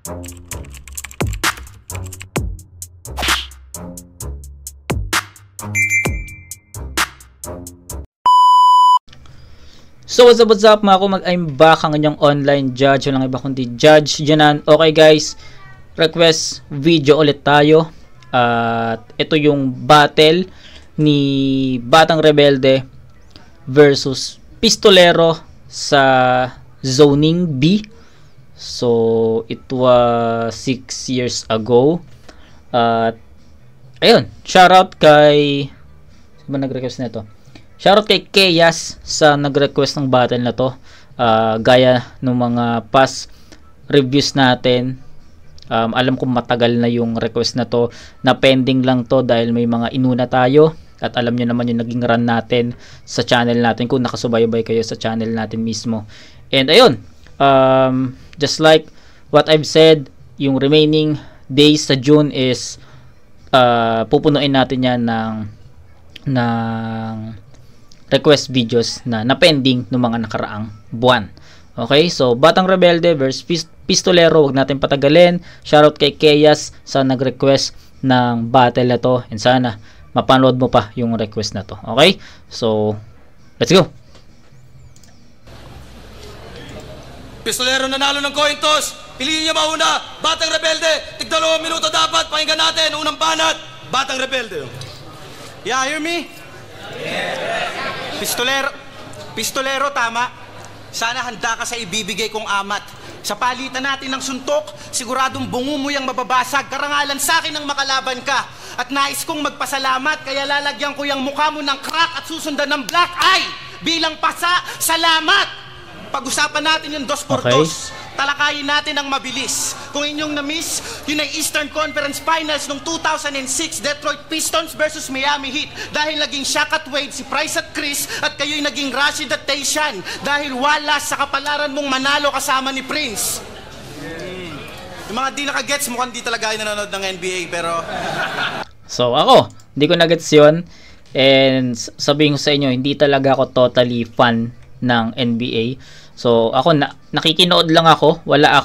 So what's up mga kumag, I'm back ang inyong online judge. Walang iba kundi Judge Janan. Okay guys, request video ulit tayo. At ito yung battle ni Batang Rebelde versus Pistolero sa Zoning B. So it was 6 years ago. At ayun, shoutout kay sino ba nag-request na ito? Shoutout kay Keyas sa nag-request ng battle na to. Gaya ng mga past reviews natin. Alam kong matagal na yung request na to, na pending lang to dahil may mga inuna tayo. At alam nyo naman yung naging run natin sa channel natin kung nakasubaybay kayo sa channel natin mismo. And ayun, just like what I've said, yung remaining days sa June is pupunuin natin yan ng request videos na pending ng mga nakaraang buwan. Okay, so Batang Rebelde versus Pistolero, wag natin patagalin. Shoutout kay Keyas sa nag-request ng battle na to, and sana mapanood mo pa yung request na to. Okay, so let's go. Pistolero nanalo ng coin toss. Piliin niya mauna. Batang Rebelde, tig 2 minuto dapat. Pakinggan natin, unang banat. Batang Rebelde. Yeah, hear me? Yeah. Pistolero, tama. Sana handa ka sa ibibigay kong amat. Sa palitan natin ng suntok, siguradong bungo mo yung mababasag. Karangalan sa akin ang makalaban ka. At nais kong magpasalamat, kaya lalagyan ko yung mukha mo ng crack at susundan ng black eye. Bilang pasa, salamat! Pag-usapan natin yung 2x2. Okay. Talakayin natin ang mabilis. Kung inyong na-miss, yun ay Eastern Conference Finals noong 2006, Detroit Pistons versus Miami Heat. Dahil naging Shaq at Wade, si Price at Chris, at kayo'y naging Rashid at Tayshan. Dahil wala sa kapalaran mong manalo kasama ni Prince. Yung mga di nakagets, mukhang di talaga yung nanonood ng NBA, pero... So ako, hindi ko nagets yun. And sabihin ko sa inyo, hindi talaga ako totally fan ng NBA. So ako nakikinood lang ako, wala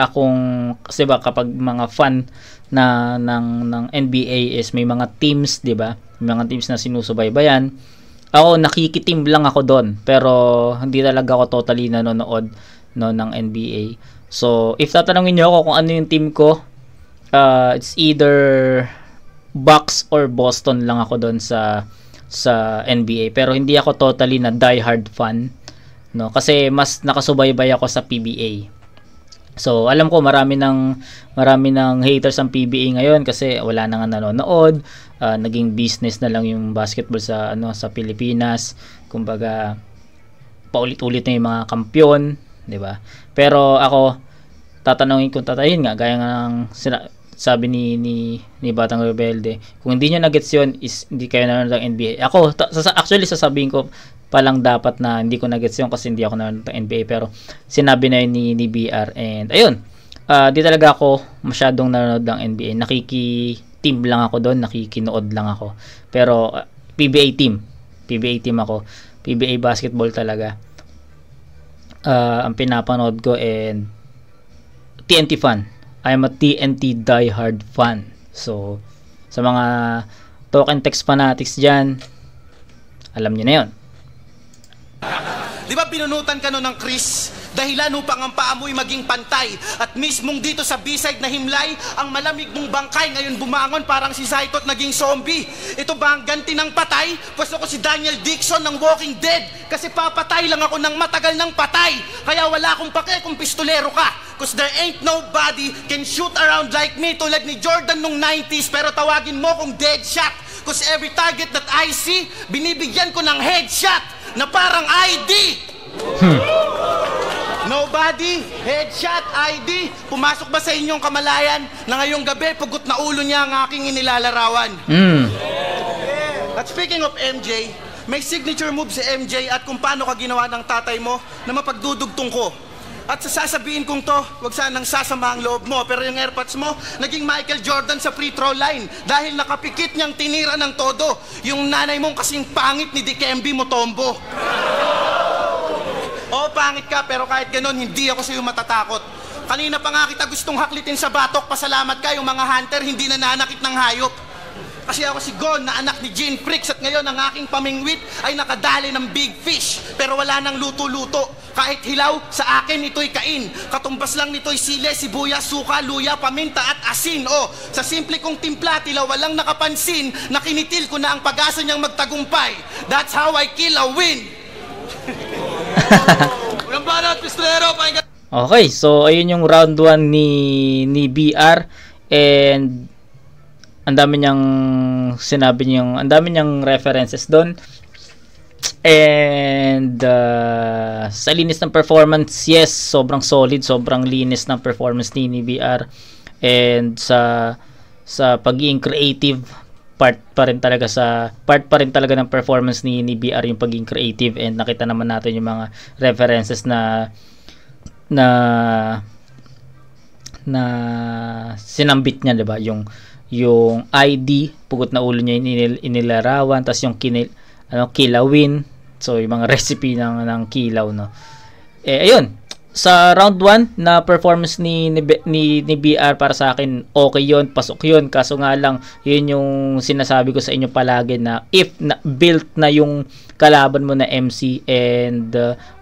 akong kasi ba kapag mga fan ng NBA is may mga teams, 'di ba? May mga teams na sinusubaybayan. Ako nakikitim lang ako doon, pero hindi talaga ako totally nanonood ng NBA. So if tatanungin niyo ako kung ano yung team ko, it's either Bucks or Boston lang ako doon sa NBA, pero hindi ako totally na die-hard fan. No, kasi mas nakasubaybay ako sa PBA. So, alam ko marami ng haters ang PBA ngayon kasi wala na nga nanonood, naging business na lang yung basketball sa Pilipinas. Kumbaga paulit-ulit na yung mga kampiyon, 'di ba? Pero ako tatanungin kung tatayin nga gaya ng sabi ni Batang Rebelde, kung hindi niyo na-gets yun is hindi kayo nanonood ng NBA. Ako actually sasabihin ko palang dapat na hindi ko na-gets yun kasi hindi ako nanonood ng NBA, pero sinabi na yun ni BR, and ayun, di talaga ako masyadong nanonood ng NBA. Nakiki-team lang ako doon, nakikinood lang ako, pero PBA team ako, PBA basketball talaga ang pinapanood ko, and TNT fan. I'm a TNT diehard fan. So sa mga token text fanatics dyan, alam nyo na yun. Di ba pinunutan ka nun ng Chris? Dahilan upang ang paa mo'y maging pantay. At mismong dito sa B-side na himlay, ang malamig mong bangkay ngayon bumangon parang si Saitot naging zombie. Ito ba ang ganti ng patay? Pwesto ko si Daniel Dixon ng Walking Dead. Kasi papatay lang ako ng matagal ng patay. Kaya wala akong pake kung pistolero ka. Cause there ain't nobody can shoot around like me tulad ni Jordan nung 90s. Pero tawagin mo kong dead shot. Cause every target that I see, binibigyan ko ng headshot na parang ID. Nobody, headshot, ID. Pumasok ba sa inyong kamalayan na ngayong gabi, pugot na ulo niya ang aking inilalarawan? At speaking of MJ, may signature move si MJ at kung paano ka ginawa ng tatay mo na mapagdudugtong ko. At sasabihin kong to, wag sanang sasama ang loob mo, pero yung airpods mo, naging Michael Jordan sa free throw line dahil nakapikit niyang tinira ng todo. Yung nanay mong kasing pangit ni Dikembe Mutombo. Oo, pangit ka, pero kahit ganun, hindi ako sa'yo matatakot. Kanina pa nga kita gustong haklitin sa batok, pasalamat ka, yung mga hunter hindi nananakit ng hayop. Kasi ako si Gon, na anak ni Gene Fricks, at ngayon ang aking pamingwit ay nakadali ng big fish. Pero wala nang luto-luto. Kahit hilaw, sa akin ito'y kain. Katumbas lang nito'y sile, sibuyas, suka, luya, paminta at asin. O, sa simple kong timpla, tila walang nakapansin, nakinitil ko na ang pag-asa niyang magtagumpay. That's how I kill a win. Walang banat, pistolero, pahinga. Okay, so ayun yung round 1 ni BR, and ang dami niyang sinabi niyang, ang dami niyang references doon. And sa linis ng performance, yes, sobrang solid, sobrang linis ng performance ni BR. And sa pagiging creative, part pa rin talaga ng performance ni BR yung pagiging creative, and nakita naman natin yung mga references na sinambit niya, 'di ba? Yung ID, pugot na ulo niya inilarawan, tas yung kilawin, so yung mga recipe ng kilaw, no. Ayun, sa round 1 na performance ni BR, para sa akin okay yun, pasok yun. Kaso nga lang, yun yung sinasabi ko sa inyo palagi, na if built na yung kalaban mo na MC, and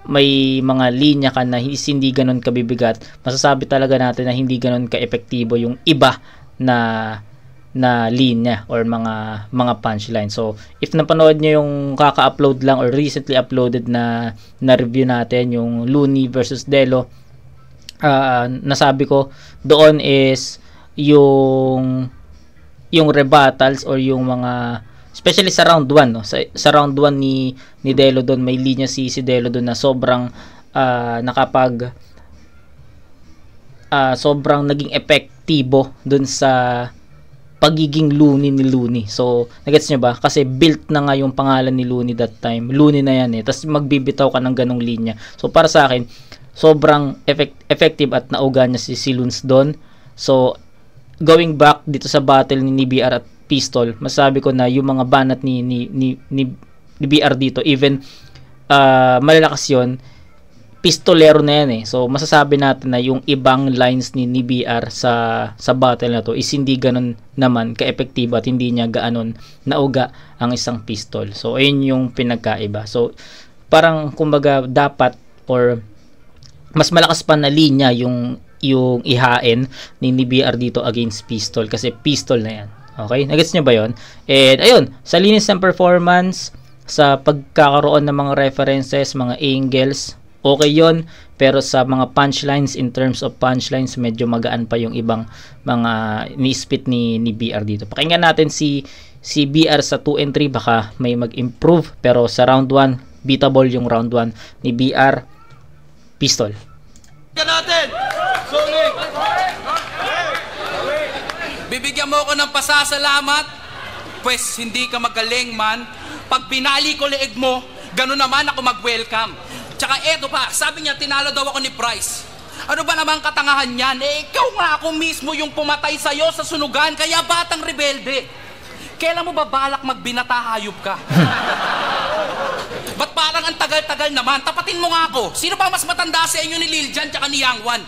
may mga linya ka na hindi ganun kabibigat, masasabi talaga natin na hindi ganun ka-epektibo yung iba na linya or mga punchline. So if napanood nyo yung kaka-upload lang or recently uploaded na review natin, yung Looney versus Delo, nasabi ko doon is yung rebuttals or yung mga, especially sa round 1, no? Sa round 1 ni Delo, doon may linya si Delo doon na sobrang sobrang naging epektibo doon sa pagiging Looney ni Looney. So, nagets nyo ba? Kasi built na nga yung pangalan ni Looney that time. Looney na yan eh. Tapos magbibitaw ka ng ganong linya. So, para sa akin, sobrang effective at nauga niya si Loons doon. So, going back dito sa battle ni BR at Pistol, masabi ko na yung mga banat ni BR dito, even malalakas yun, pistolero na yan eh. So masasabi natin na yung ibang lines ni BR sa battle na to is hindi ganun naman ka-epektibo at hindi niya gaanon nauga ang isang pistol. So ayun yung pinagkaiba. So parang kumbaga dapat, or mas malakas pa na linya yung ihain ni BR dito against pistol, kasi pistol na yan. Okay? Nagets nyo ba yun? And ayun, sa linis ng performance, sa pagkakaroon ng mga references, mga angles, okay yon. Pero sa mga punchlines, in terms of punchlines, medyo magaan pa yung ibang mga ni-spit ni BR dito. Pakinggan natin si BR sa 2 and 3, baka may mag-improve. Pero sa round 1, beatable yung round 1 ni BR. Pistol. Natin. Bibigyan mo ako ng pasasalamat, pues hindi ka magaling man. Pag pinali ko leeg mo, gano'n naman ako mag-welcome. Tsaka eto pa, sabi niya tinalo daw ako ni Price. Ano ba naman katangahan yan? Ikaw nga ako mismo yung pumatay sa'yo sa sunugan, kaya batang rebelde. Kailan mo ba balak magbinata, hayop ka? Ba't parang ang tagal-tagal naman? Tapatin mo nga ako. Sino ba mas matanda sa inyo ni Liljan tsaka ni Yang Wan?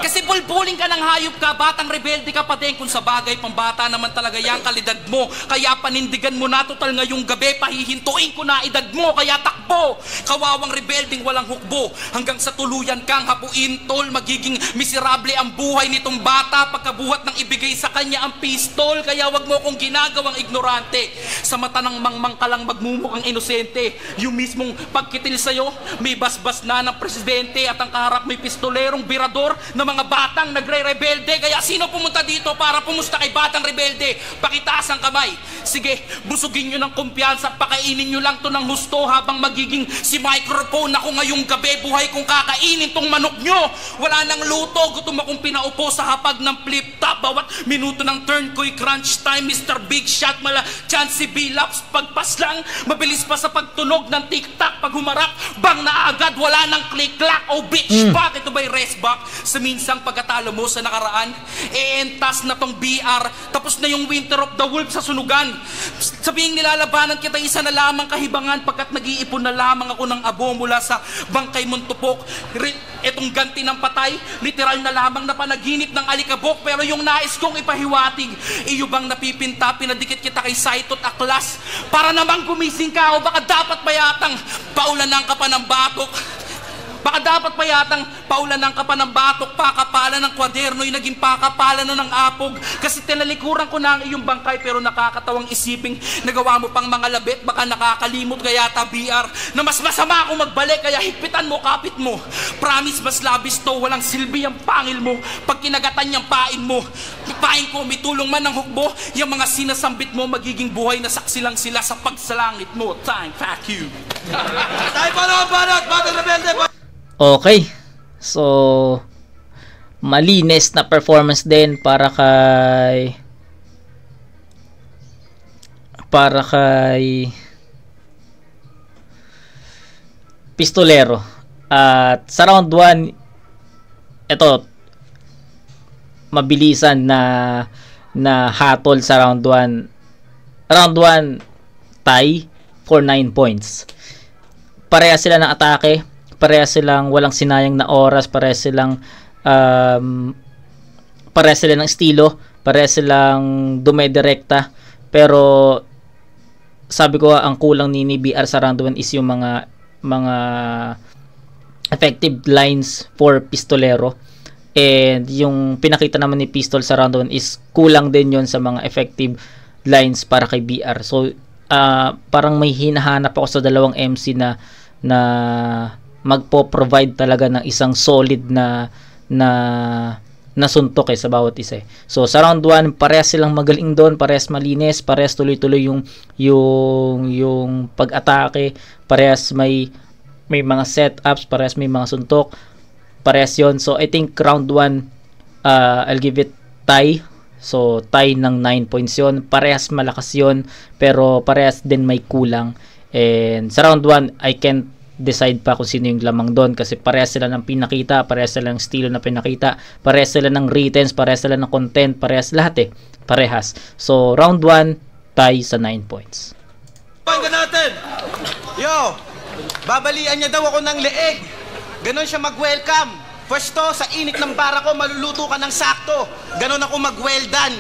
Kasi bulbuling ka ng hayop ka, batang rebelde ka pa din. Kung sa bagay, pambata naman talaga yung kalidad mo. Kaya panindigan mo na, total ngayong gabi, pahihintuin ko na edad mo, kaya takbo. Kawawang rebelding walang hukbo. Hanggang sa tuluyan kang hapuin, tol, magiging miserable ang buhay nitong bata pagkabuhat ng ibigay sa kanya ang pistol. Kaya wag mo kong ginagawang ignorante. Sa mata ng mangmang ka lang magmumukhang inosente. Yung mismong pagkitil sa'yo, may basbas na ng presidente at ang kaharap may pistolerong birador na mga batang nagre-rebelde. Kaya sino pumunta dito para pumusta kay batang rebelde? Pakitaas ang kamay. Sige, busugin nyo ng kumpiyansa, pakainin nyo lang to ng husto habang magiging si microphone ako ngayong gabi. Buhay kong kakainin tong manok nyo. Wala nang luto, gutom akong pinaupo sa hapag ng flip-top. Bawat minuto ng turn ko'y crunch time, Mr. Big Shot, mala chance si B-Laps. Pagpas lang, mabilis pa sa pagtunog ng TikTok. Pag humarap, bang na agad, wala nang click-clack. Oh bitch, bakit ba may rest back sa minsang pagkatalo mo sa nakaraan? Entas na tong BR, tapos na yung Winter of the Wolf sa sunugan. Sabihing nilalabanan kita isa na lamang kahibangan pagkat nag-iipon na lamang ako ng abo mula sa bangkay mong tupok. Etong ganti ng patay, literal na lamang na panaginip ng alikabok, pero yung nais kong ipahiwatig, iyo bang napipinta, pinadikit kita kay Saitot Aklas para namang gumising ka, o baka dapat bayatang paulanan ka pa ng batok. Baka dapat pa yatang paulanan ka pa ng batok, pakapalan ng kwaderno, yung naging pakapalan na ng apog. Kasi tinalikuran ko na ang iyong bangkay, pero nakakatawang isiping nagawa mo pang mga labit, baka nakakalimot kaya BR na mas masama akong magbalik, kaya higpitan mo kapit mo. Promise, mas labis to, walang silbi ang pangil mo pag kinagatan niyang pain mo. Pain ko, may tulong man ng hukbo, yung mga sinasambit mo magiging buhay na saksi lang sila sa pagsalangit mo. Time, fuck you. Tayo pa naman, Banat! Batang Rebelde! Okay. So, malinis na performance din para kay Pistolero. At sa round 1, ito, mabilisan na hatol sa round 1. Round 1, tie for 9 points. Pareha sila ng atake, pareha silang walang sinayang na oras, pareha silang ng estilo, pareha silang dumedirekta. Pero sabi ko, ang kulang ni BR sa round 1 is yung mga effective lines for Pistolero, and yung pinakita naman ni Pistol sa round 1 is kulang din yon sa mga effective lines para kay BR. So parang may hinahanap ako sa dalawang MC na magpo-provide talaga ng isang solid na suntok sa bawat isa. So sa round 1, parehas silang magaling doon, parehas malinis, parehas tuloy-tuloy yung pag-atake, parehas may mga setups, parehas may mga suntok, parehas yon. So I think round 1, I'll give it tie. So tie ng 9 points yon, parehas malakas yon, pero parehas din may kulang. And sa round 1, I can't decide pa kung sino yung lamang doon, kasi parehas sila ng pinakita, parehas sila ng estilo na pinakita, parehas sila ng writtens, parehas sila ng content, parehas lahat parehas. So round 1, tie sa 9 points. Panggan natin! Yo! Babalian niya daw ako ng leeg. Ganon siya mag-welcome. Pwesto, sa init ng bara ko, maluluto ka ng sakto. Ganon ako mag-well done.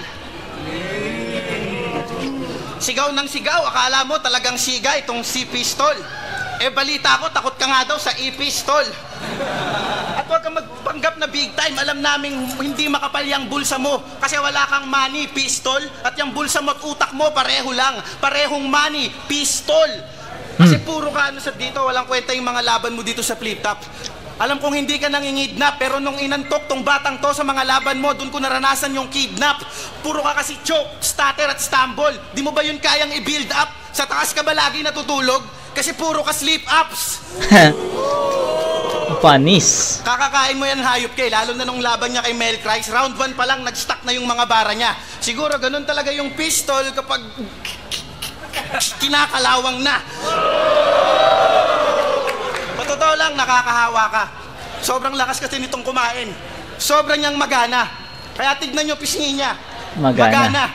Sigaw ng sigaw, akala mo talagang siga itong si Pistol. Balita ko, takot ka nga daw sa e-pistol. At huwag kang magpanggap na big time. Alam naming hindi makapal yung bulsa mo kasi wala kang money, pistol. At yung bulsa mo at utak mo, pareho lang. Parehong money, pistol. Kasi puro ka sa dito, walang kwenta yung mga laban mo dito sa flip-top. Alam kong hindi ka nangingidnap, pero nung inantok tong batang to sa mga laban mo, dun ko naranasan yung kidnap. Puro ka kasi choke, stutter at stumble. Di mo ba yun kayang i-build up? Sa taas ka ba lagi natutulog? Kasi puro ka sleep-ups. Panis. Kakakain mo yan, hayop kay. Lalo na nung laban niya kay Mel Christ. Round 1 pa lang, nag-stack na yung mga bara niya. Siguro ganun talaga yung pistol kapag kinakalawang na. Totoo lang, nakakahawa ka. Sobrang lakas kasi nitong kumain. Sobrang niyang magana. Kaya tignan niyo pisngi niya. Magana.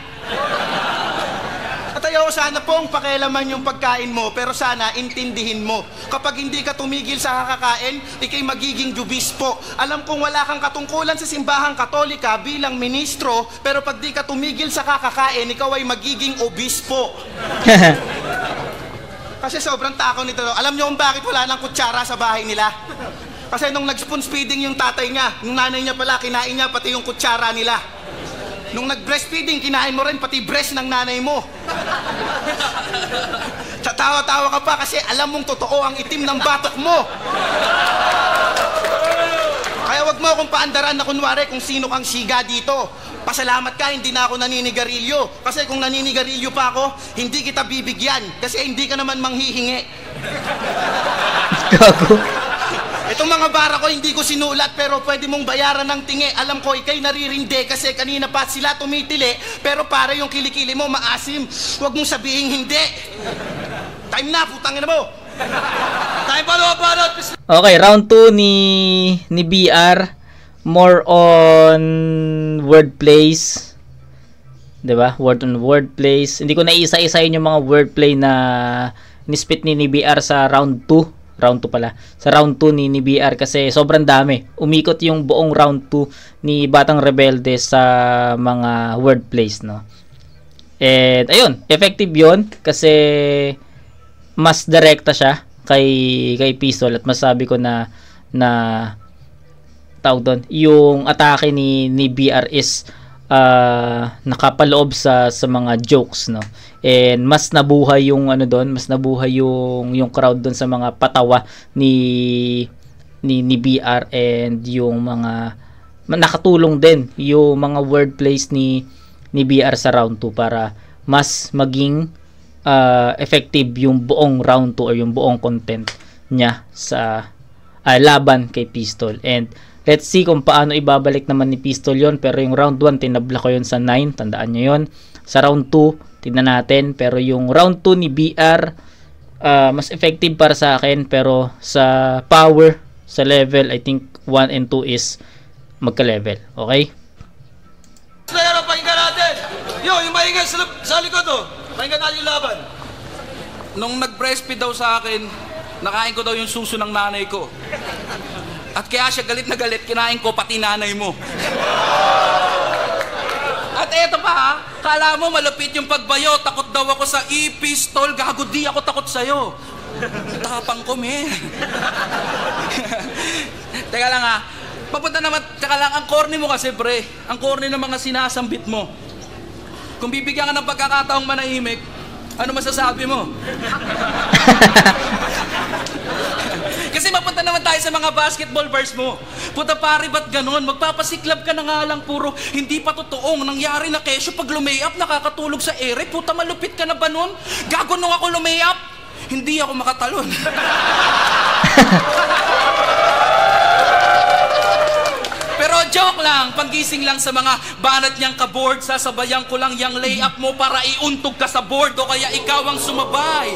At ayaw sana pong pakialaman yung pagkain mo, pero sana intindihin mo. Kapag hindi ka tumigil sa kakakain, ikay magiging jubispo. Alam kong wala kang katungkulan sa simbahang Katolika bilang ministro, pero pag di ka tumigil sa kakakain, ikaw ay magiging obispo. Kasi sobrang takaw nito. Alam niyo kung bakit wala nang kutsara sa bahay nila? Kasi nung nag-spoon feeding yung tatay niya, yung nanay niya pala, kinain niya pati yung kutsara nila. Nung nag-breastfeeding, kinain mo rin pati breast ng nanay mo. Tatawa-tawa ka pa kasi alam mong totoo ang itim ng batok mo. Kaya wag mo akong paandaran na kunwari kung sino kang siga dito. Pasalamat ka, hindi na ako naninigarilyo. Kasi kung naninigarilyo pa ako, hindi kita bibigyan. Kasi hindi ka naman manghihingi. Gago. Itong mga bara ko hindi ko sinulat, pero pwede mong bayaran ng tingi. Alam ko ikay naririndi kasi kanina pa sila tumitili, pero para yung kilikili mo maasim. Huwag mong sabihin hindi. Time na, putangin na mo. Tayo balot. Okay, round 2 ni BR, more on wordplays. 'Di ba? Word on wordplays. Hindi ko na isa-isahin yung mga wordplay na nispit ni BR sa round 2. Round 2 pala. Sa round 2 ni BR kasi sobrang dami. Umikot yung buong round 2 ni Batang Rebelde sa mga wordplays, no. And ayun, effective 'yon kasi mas direkta siya kay Pistol at masabi ko na tawag doon, yung atake ni BR is nakapaloob sa mga jokes, no. And mas nabuhay yung ano doon, mas nabuhay yung crowd doon sa mga patawa ni BR, and yung mga nakatulong din yung mga wordplays ni BR sa round 2 para mas maging effective yung buong round 2 or yung buong content niya sa laban kay Pistol. And let's see kung paano ibabalik naman ni Pistol yon. Pero yung round 1 tinabla ko yon sa 9, tandaan nyo yon. Sa round 2 tignan natin, pero yung round 2 ni BR mas effective para sa akin, pero sa power, sa level, I think 1 and 2 is magka-level. Okay? Pakinggan natin. Yung maingay sa likod, pakinggan natin yung laban. Nung nag-breastfeed daw sa akin, nakain ko daw yung suso ng nanay ko. At kaya siya galit na galit, kinain ko pati nanay mo. At eto pa ha, kala mo malupit yung pagbayo, takot daw ako sa Pistol, gago di ako takot sa'yo. Tapang ko, men. Teka lang ha, papunta naman, teka lang, ang corny mo kasi pre, ang corny ng mga sinasambit mo. Kung bibigyan ka ng pagkakataong manahimik, ano masasabi mo? Kasi mapunta naman tayo sa mga basketball verse mo. Puta pare, ba't ganon? Magpapasiklab ka na nga lang, puro hindi pa totoong nangyari na kesyo pag lumay-up, nakakatulog sa ere. Puta, malupit ka na ba nun? Gago nung ako lumay-up, hindi ako makatalon. Pero joke lang, panggising lang sa mga banat niyang kaboard, sasabayan ko lang yung layup mo para iuntog ka sa board o kaya ikaw ang sumabay.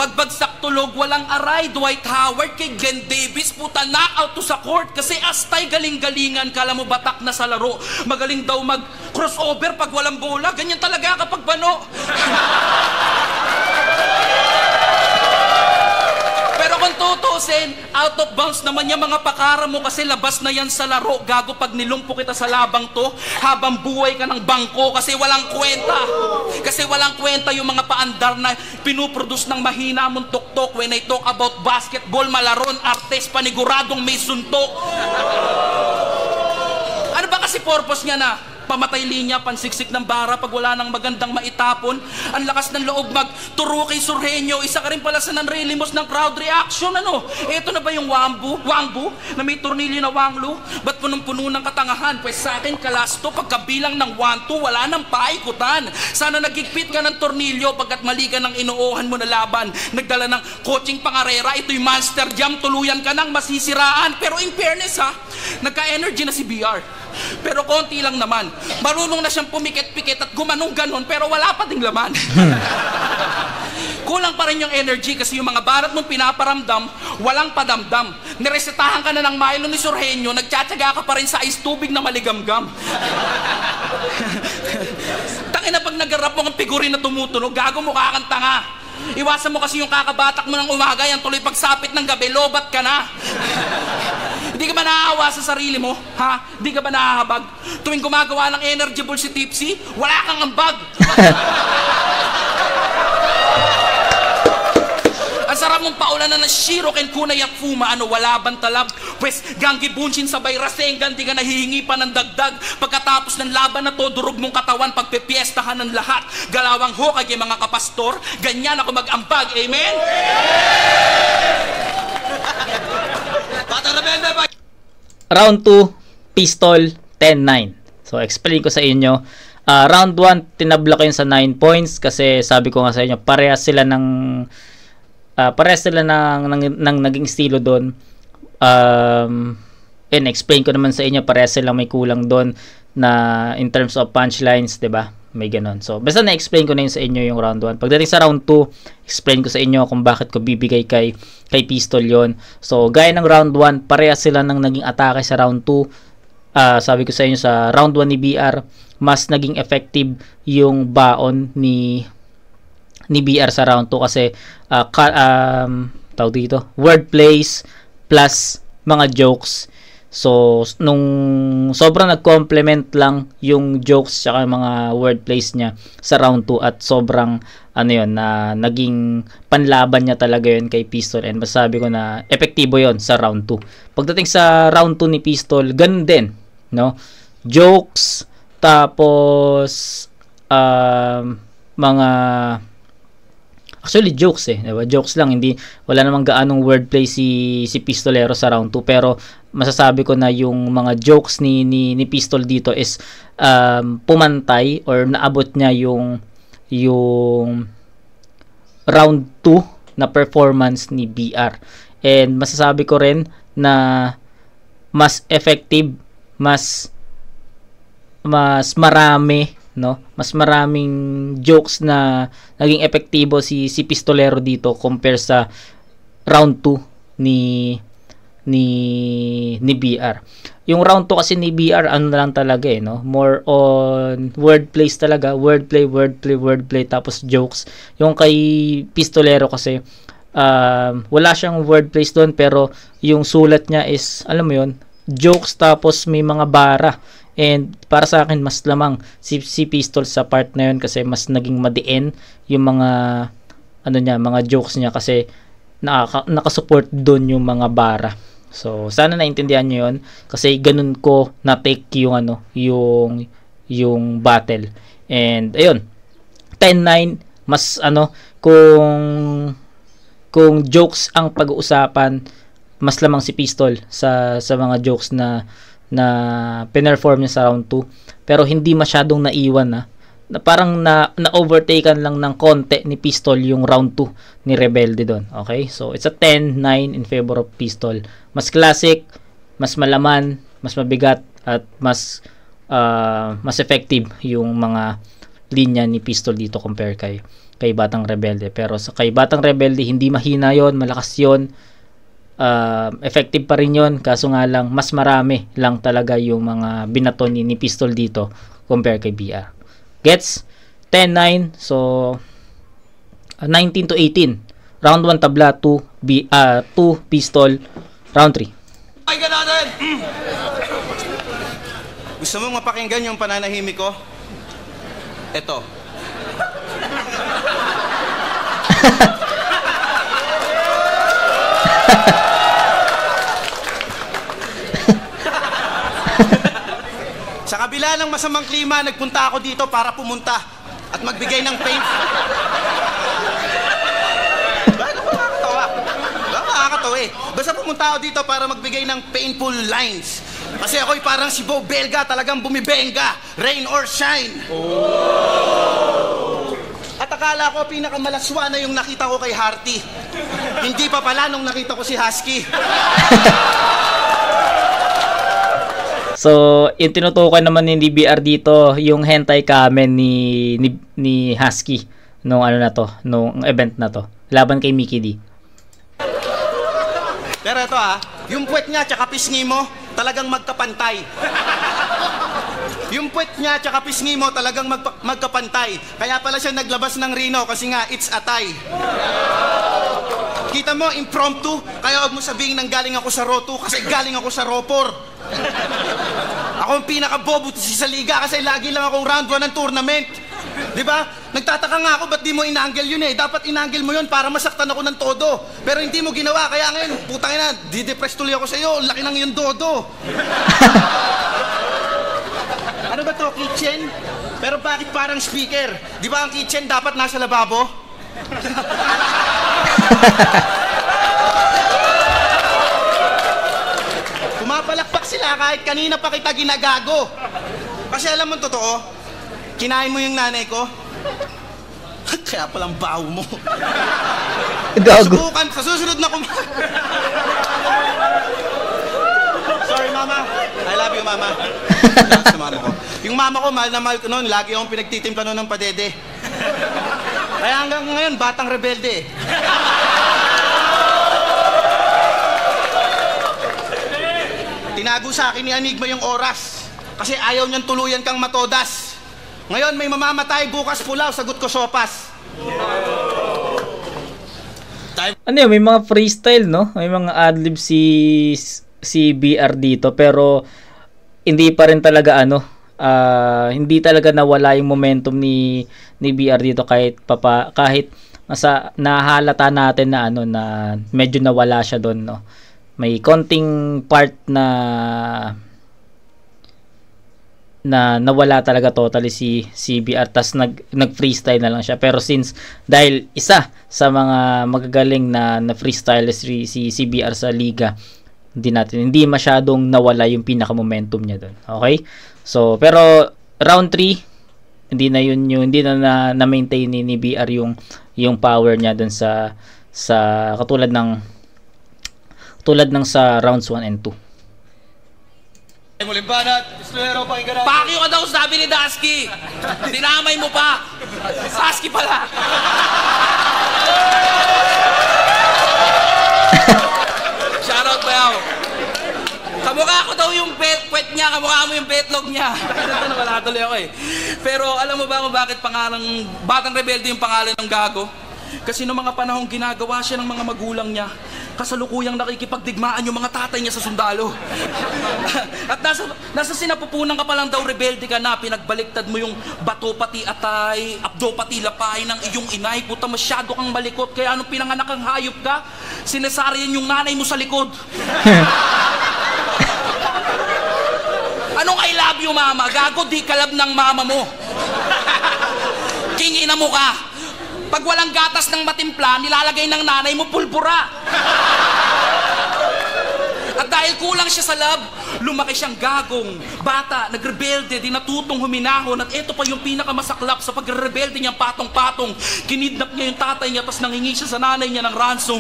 Pagbagsak tulog, walang aray, Dwight Howard kay Glenn Davis, puta knockout to sa court kasi astay galing-galingan, kala mo batak na sa laro. Magaling daw mag-crossover pag walang bola, ganyan talaga kapag bano. Pero kung tutusin, out of bounds naman yung mga pakara mo kasi labas na yan sa laro. Gago pag nilumpo kita sa labang to, habang buhay ka ng bangko kasi walang kwenta. Kasi walang kwenta yung mga paandar na pinuproduce ng mahina mong tuktok. When I talk about basketball, malaron, artes, paniguradong may suntok. Ano ba kasi purpose niya na pamatay linya, pansiksik ng bara pag wala nang magandang maitapon? Ang lakas ng loob magturo kay Surhenyo, isa ka rin pala sa nanrelimos ng crowd reaction, ano? Eto na ba yung wangbu na may tornilyo na wanglo? Ba't punong-puno ng katangahan? Pues sa akin kalasto, pagkabilang ng 1-2, wala nang paikutan. Sana nagigpit ka ng tornilyo pagkat mali ka ng inuuhan mo na laban. Nagdala ng coaching pangarera, ito'y monster jam, tuluyan ka ng masisiraan. Pero in fairness ha, nagka-energy na si BR. Pero konti lang naman. Marunong na siyang pumikit-pikit at gumanong ganon, pero wala pa ding laman. Kulang pa rin yung energy kasi yung mga barat mong pinaparamdam, walang padamdam. Niresetahan ka na ng Milo ni Surhenyo, nagtsatsaga ka pa rin sa ice tubig na maligamgam. Tangin na pag nag-rap mo ang figurin na tumutunog, gago mo kakang tanga. Iwasan mo kasi yung kakabatak mo ng umaga, yan tuloy pagsapit ng gabi, lobat ka na. Di ka ba naaawa sa sarili mo? Ha? Di ka ba nahahabag? Tuwing gumagawa ng energy ball si Tipsy, wala kang ambag. Ang sarap mong paulanan ng Shiro Ken Kunay at Fuma, ano, wala bang talab? Pwes, Ganggi Bunshin sabay Rasengan, di ka nahihingi pa ng dagdag. Pagkatapos ng laban na to, durog mong katawan, pagpepiestahan ng lahat. Galawang hokay kay mga kapastor, ganyan ako mag-ambag, amen? Round 2, Pistol, 10-9. So, explain ko sa inyo. Round 1, tinabla ko yun sa 9 points kasi sabi ko nga sa inyo, parehas sila ng naging estilo doon. And explain ko naman sa inyo, parehas sila may kulang doon na in terms of punchlines, 'di ba? may ganon. So, basta na-explain ko na yun sa inyo yung round 1. Pagdating sa round 2, explain ko sa inyo kung bakit ko bibigay kay Pistol yon. So, gaya ng round 1, parehas sila ng naging atake sa round 2. Sabi ko sa inyo, sa round 1 ni BR, mas naging effective yung baon ni BR sa round 2 kasi tawag dito, word plays plus mga jokes. So, nung sobrang nag-complement lang yung jokes tsaka mga wordplays niya sa round 2 at sobrang na naging panlaban niya talaga yun kay Pistol, and masabi ko na epektibo yon sa round 2. Pagdating sa round 2 ni Pistol, ganun din, no? Jokes, tapos mga actually jokes diba? Jokes lang, wala namang gaanong wordplay si Pistolero sa round 2, pero masasabi ko na yung mga jokes ni Pistol dito is pumantay or naabot niya yung round 2 na performance ni BR. And masasabi ko rin na mas effective, mas marami, no? Mas maraming jokes na naging epektibo si Pistolero dito compare sa round 2 ni BR. Yung round 2 kasi ni BR lang talaga no? More on wordplays talaga, wordplay tapos jokes. Yung kay Pistolero kasi wala siyang wordplays doon, pero yung sulat niya is, alam mo yun, jokes tapos may mga bara. And para sa akin, mas lamang si Pistol sa part na yun kasi mas naging madiin yung mga mga jokes niya kasi nakasupport doon yung mga bara. So sana naintindihan niyo yun kasi ganun ko na take yung battle. And ayun, 10-9, mas kung jokes ang pag-uusapan, mas lamang si Pistol sa mga jokes na pinerform niya sa round 2, pero hindi masyadong naiwan na parang na-overtaken lang ng konti ni Pistol yung round 2 ni Rebelde doon. Okay? So it's a 10-9 in favor of Pistol. Mas classic, mas malaman, mas mabigat, at mas effective yung mga linya ni Pistol dito compare kay Batang Rebelde. Pero sa kay Batang Rebelde, hindi mahina yon, malakas yon. Effective pa rin yun, kaso nga lang mas marami lang talaga yung mga binato ni Pistol dito compare kay BR. Gets? 10-9, so 19-18. Round 1 tabla, 2 Pistol, round 3. Ay, natin! Gusto mong mapakinggan yung pananahimik ko? Eto. Sa kabila ng masamang klima, nagpunta ako dito para pumunta at magbigay ng pain. Bakit makakatawa? Bakit makakatawa Basta pumunta ako dito para magbigay ng painful lines. Kasi ako'y parang si Bo Belga, talagang bumibenga. Rain or shine. At akala ko pinakamalaswa na yung nakita ko kay Harty. Hindi pa pala nung nakita ko si Husky. So, yung tinutukoy naman ni DBR dito, yung hentai kamen ni Husky nung nung event na to, laban kay Mickey D. Pero ito yung puwet niya tsaka pisngi mo, talagang magkapantay. Yung puwet niya tsaka pisngi mo, talagang magkapantay. Kaya pala siya naglabas ng Rino kasi nga, it's a tie. Kita mo, impromptu, kaya huwag mo sabihin nang galing ako sa Roto kasi galing ako sa Ropor. Ako ang pinakabobo sa liga kasi lagi lang akong round 1 ng tournament. Diba? Nagtataka nga ako, ba't di mo inangle yun Dapat inangle mo yun para masaktan ako ng todo. Pero hindi mo ginawa, kaya ngayon, putang ina, didepress tuloy ako sa iyo. Laki ng yung dodo. Ano ba to, kitchen? Pero bakit parang speaker? Di ba ang kitchen dapat nasa lababo? Pumapalakpak sila kahit kanina pa kita ginagago. Kasi alam mo totoo, kinain mo yung nanay ko. Kaya palang baho mo. Gago. Subukan sa susunod na Sorry mama, I love you, mama. Sa mama ko. Yung mama ko, mahal na mahal ko noon. Lagi akong pinagtitimpla noon ng padede. Kaya hanggang ngayon, batang rebelde. Tinago sa akin ni Enigma yung oras. Kasi ayaw niyang tuluyan kang matodas. Ngayon, may mamamatay, bukas pulaw, sagot ko sopas. Ano yun, may mga freestyle, no? May mga adlib si BR dito, pero hindi pa rin talaga hindi talaga nawala yung momentum ni BR dito kahit nahalata natin na na medyo nawala siya doon, no. May konting part na nawala talaga totally si BR, tas nag-freestyle na lang siya. Pero since dahil isa sa mga magagaling na freestyler si BR sa liga, hindi masyadong nawala yung pinaka momentum niya doon. Okay? So pero round 3 hindi na maintain ni BR yung power niya doon sa katulad ng sa rounds 1 and 2. Pakyo ka daw, sabi ni Dasky. Dinamay mo pa. Sasky pala. Shoutout pa yaw. Kamukha ko daw yung puwet niya, kamukha mo yung betlog niya. Wala tuloy ako eh. Pero alam mo ba kung bakit Batang Rebelde yung pangalan ng gago? Kasi noong mga panahong ginagawa siya ng mga magulang niya, kasalukuyang nakikipagdigmaan yung mga tatay niya sa sundalo. At nasa sinapupunan ka pa lang daw, rebelde ka na, pinagbaliktad mo yung bato pati atay, abdo pati lapay ng iyong inay. Puta, masyado kang malikot, kaya anong pinanganak kang hayop ka, sinasaryan yung nanay mo sa likod. Anong I love you, mama? Gago, di kalab ng mama mo. King ina mo ka. Pag walang gatas ng matimpla, nilalagay ng nanay mo pulbura. At dahil kulang siya sa love, lumaki siyang gagong, bata, nagrebelde, di natutong huminahon. At ito pa yung pinakamasaklap sa pagrebelde niyang patong-patong. Kinidnap niya yung tatay niya, tapos nangingi siya sa nanay niya ng ransom.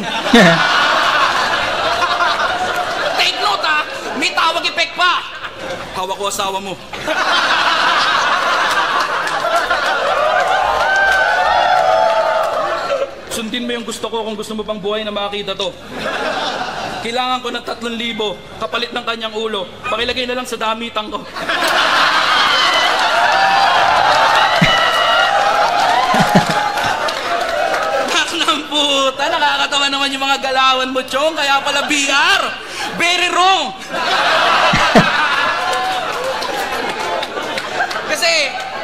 Take note ha, may tawag effect pa. Hawak ko asawa mo. Sundin mo yung gusto ko kung gusto mo pang buhay na makita to. Kailangan ko ng 3,000 kapalit ng kanyang ulo. Pakilagay na lang sa damitan ko. Nak ng puta, nakakatawa naman yung mga galawan mo, Chong. Kaya pala BR. Very wrong.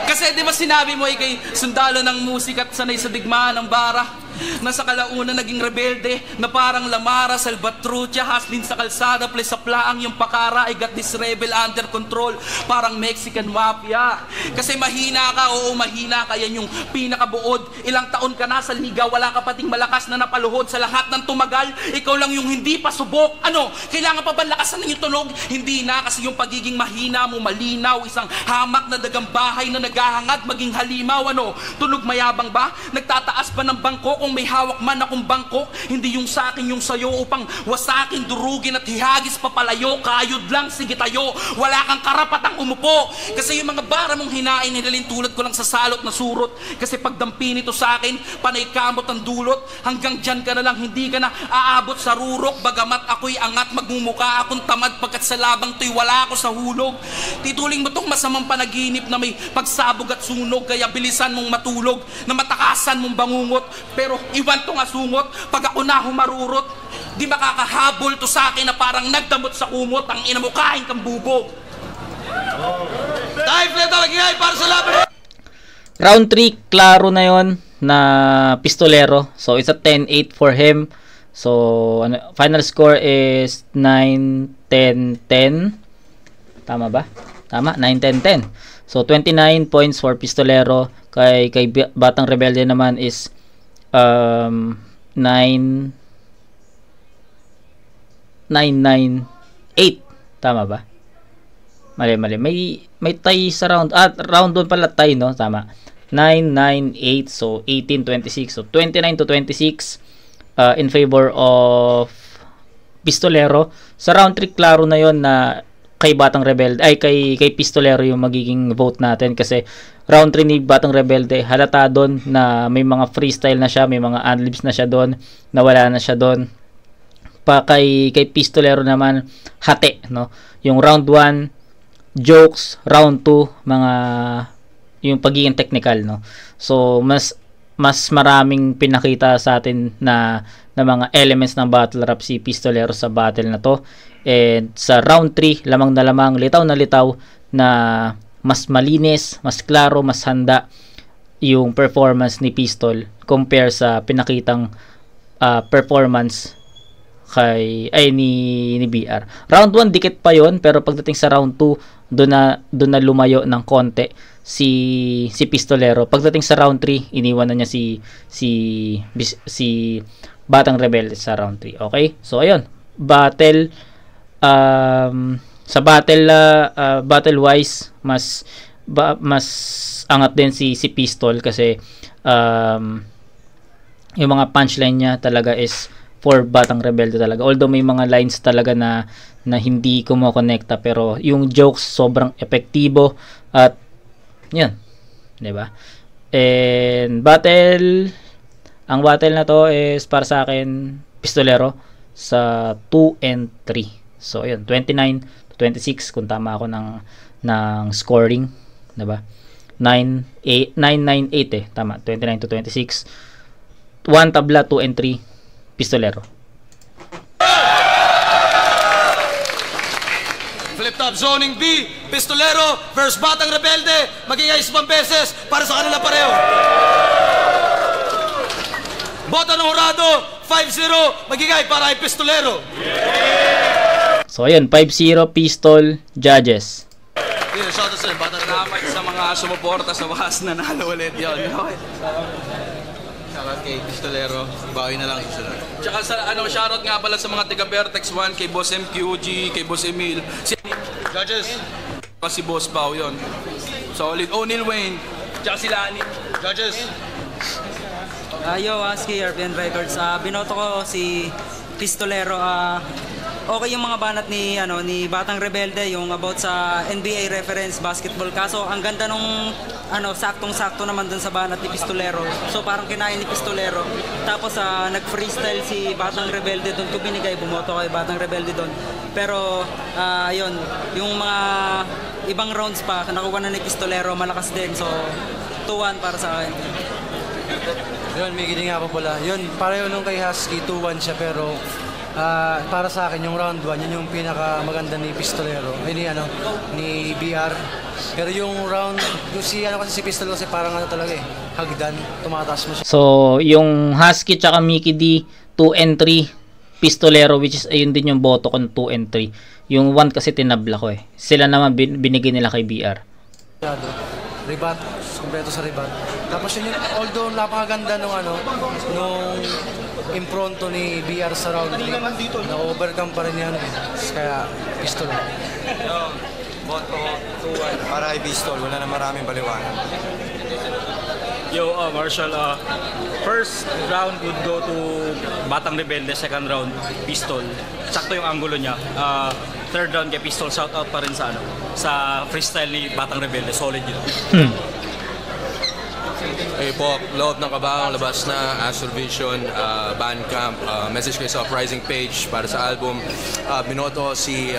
Kasi di ba sinabi mo kay sundalo ng musika at sanay sa digmaan ng bara? Nasa kalaunan naging rebelde na parang Lamara, Salvatrucha, Haslin sa kalsada, plus sa plaang yung pakara, I got this rebel under control, parang Mexican mafia. Kasi mahina ka, oo mahina ka, yan yung pinakabuod. Ilang taon ka na sa liga, wala ka pating malakas na napaluhod sa lahat ng tumagal, ikaw lang yung hindi pa subok. Ano, kailangan pa ba lakasan ng yung tunog? Hindi na, kasi yung pagiging mahina mo malinaw, isang hamak na dagang bahay na naghahangad maging halimaw. Ano, tunog mayabang ba? Nagtataas pa ng bangko kung may hawak man akong bangko, hindi yung sa akin yung sayo upang wasakin, durugin at hihagis papalayo. Kayod lang, sige tayo, wala kang karapatang umupo. Kasi yung mga bara mong hinain, nilalin tulad ko lang sa salot na surot. Kasi pagdampi nito sa akin, panay kamot ang dulot. Hanggang dyan ka na lang, hindi ka na aabot sa rurok. Bagamat ako'y angat, magmumuka akong tamad, pagkat sa labang to'y wala ako sa hulog. Tituling mo tong masamang panaginip na may pagsabog at sunog, kaya bilisan mong matulog, na matakasan mong bangungot. Pero iwan tong asungot, pag ako na humarurot, di makakahabol to sa akin na parang nagdamot sa kumot. Ang ina mo, kain kang bubog. Round 3, klaro na yon na pistolero. So it's a 10-8 for him. So final score is 9-10-10. Tama ba? Tama, 9-10-10. So 29 points for pistolero. Kay Batang Rebelde naman is 9-9-9-8. Tama ba? Mali. May tie sa round. Round doon pala tie, no? Tama. 9-9-8. So 18-26. So 29-26 in favor of pistolero. Sa round 3, klaro na yon na kay Batang Rebelde, ay kay Pistolero yung magiging vote natin, kasi round 3 ni Batang Rebelde, halata doon na may mga freestyle na siya, may mga adlibs na siya doon, nawala na siya doon. Pa kay Pistolero naman, hati, no? Yung round 1 jokes, round 2 mga yung pagiging technical, no? So mas maraming pinakita sa atin na mga elements ng battle rap si Pistolero sa battle na to. And sa round 3, lamang na lamang, litaw na mas malinis, mas klaro, mas handa yung performance ni Pistol compare sa pinakitang performance ni BR. Round 1 dikit pa yon, pero pagdating sa round 2 doon na lumayo ng konti si Pistolero. Pagdating sa round 3, iniwan na niya si Batang Rebelde sa round 3. Okay? So ayun, battle sa battle wise mas angat din si Pistol, kasi yung mga punchline niya talaga is for Batang Rebelde talaga, although may mga lines talaga na hindi kumokonekta, pero yung jokes sobrang epektibo at yan, 'di ba? And ang battle na to is para sa akin Pistolero sa 2 and 3. So ayun, 29-26 kung tama ako ng scoring, 'di ba? 9-9-8 tama, 29-26. 1 tabla, 2 and 3 Pistolero. Flip top zoning B, Pistolero versus Batang Rebelde. Mag-iayos pang beses para sa kanila pareho. Boto ng hurado, 5-0, magigay para kay Pistolero. So ayun, 5-0 Pistol judges. Salamat sa mga sumuporta sa wakas, nanalo ulit yun. Shoutout kay Pistolero, bawi na lang Pistolero. Tsaka shoutout nga pala sa mga taga Vertex 1, kay Boss MQG, kay Boss Emil, Judges, si Boss Pao yun. Solid. O'Neil Wayne, tsaka si Lani. Judges. Yo, Husky, RPN Records. Binoto ko si Pistolero. Okay yung mga banat ni Batang Rebelde, yung about sa NBA reference basketball. Kaso ang ganda nung saktong-sakto naman dun sa banat ni Pistolero. So parang kinaya ni Pistolero. Tapos nag-freestyle si Batang Rebelde doon. Kung binigay, bumoto kay Batang Rebelde doon. Pero yun, yung mga ibang rounds pa nakuha na ni Pistolero, malakas din. So 2-1 para sa akin. Yun, may giling nga po pala. Yun, pareho nung kay Husky, 2-1 siya, pero para sa akin, yung round 1, yun yung pinakamaganda ni Pistolero, ni BR. Pero yung round, kasi si Pistol kasi parang talaga hagdan, tumataas mo siya. So, yung Husky tsaka Mickey D, 2 and 3 Pistolero, which is ayun din yung boto ko ng 2 and 3. Yung 1 kasi tinabla ko Sila naman binigay nila kay BR. Ribat, kumpleto sa ribat. Tapos yun, although napakaganda nung impronto ni BR sa round 3, na-overcome pa rin yan. Kaya Pistol. Boto 2-1 para kay Pistol. Wala na maraming baliwanag. Yo, Marshall, first round would go to Batang Rebelde, second round Pistol. Sakto yung angulo niya. Third round kay Pistol, shout out pa rin sa freestyle ni Batang Rebelde, solid yun. Hey po, loob ng Kabangang labas na Astro Vision, Bandcamp, message kayo sa Uprising page para sa album. Binoto si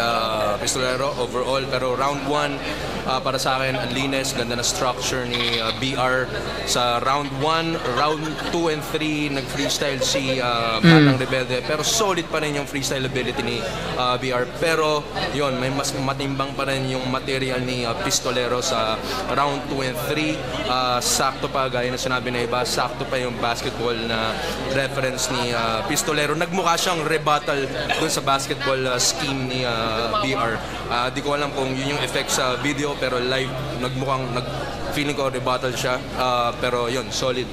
Pistolero overall, pero round 1 para sa akin, ang linis, ganda na structure ni BR. Sa round 1, round 2 and 3, nag-freestyle si Batang Rebelde, pero solid pa rin yung freestyle ability ni BR. Pero yun, may mas matimbang pa rin yung material ni Pistolero sa round 2 and 3. Sakto pa, gaya na sinabi na iba, sakto pa yung basketball na reference ni Pistolero. Nagmukha siyang rebuttal dun sa basketball scheme ni BR. Di ko alam kung yun yung effect sa video, pero live feeling ko rebuttal siya. Pero yun, solid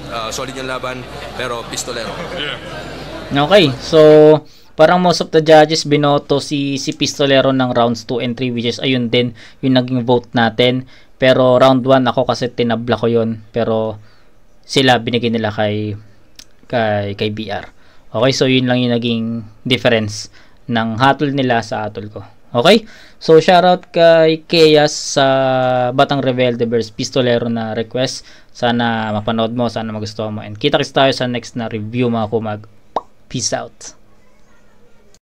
yung laban, pero Pistolero. Okay, so parang most of the judges binoto si Pistolero ng rounds 2 and 3, which is ayun din yung naging vote natin. Pero round 1 ako kasi tinabla ko yun, pero sila binigay nila kay BR. Okay, so yun lang yung naging difference ng hatol nila sa hatol ko. Okay? So, shoutout kay Keyas sa Batang Rebelde vs Pistolero na request. Sana mapanood mo, sana magustuhan mo. And kita-kits tayo sa next na review mga kumag. Peace out.